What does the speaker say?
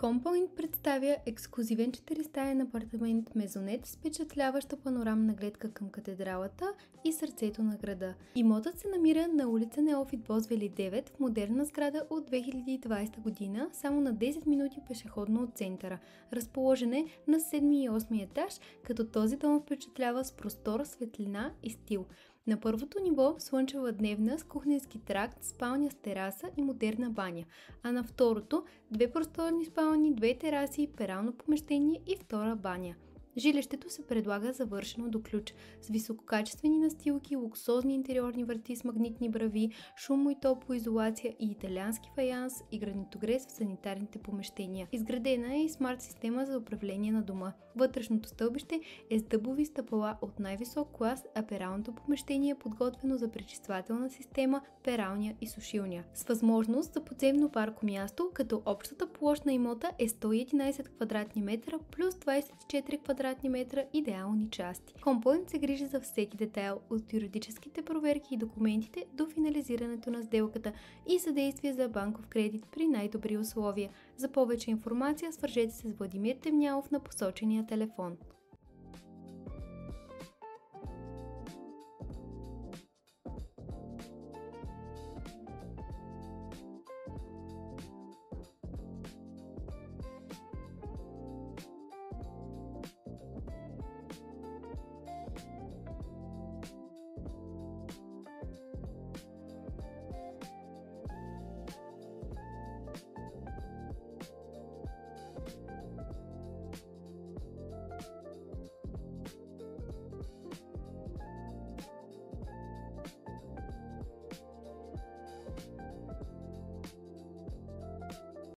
Homepoint представя ексклузивен 4-стаен апартамент мезонет с впечатляваща панорамна гледка към катедралата и сърцето на града. Имотът се намира на улица Неофит Бозвели 9 в модерна сграда от 2020 година, само на 10 минути пешеходно от центъра. Разположен е на 7 и 8 етаж, като този дом впечатлява с простор, светлина и стил. На първото ниво слънчева дневна с кухненски тракт, спалня с тераса и модерна баня, а на второто две просторни спални, две тераси, перално помещение и втора баня. Жилището се предлага завършено до ключ, с висококачествени настилки, луксозни интериорни врати с магнитни брави, шумо- и топлоизолация и италиански фаянс и гранитогрес в санитарните помещения. Изградена е и смарт система за управление на дома. Вътрешното стълбище е с дъбови стъпала от най-висок клас, а пералното помещение е подготвено за пречиствателна система, пералня и сушилня. С възможност за подземно паркомясто, като общата площ на имота е 111 квадратни метра плюс 24 квадратни метра идеални части. Homepoint се грижи за всеки детайл, от юридическите проверки и документите до финализирането на сделката и съдействие за банков кредит при най-добри условия. За повече информация свържете се с Владимир Темнялов на посочения телефон.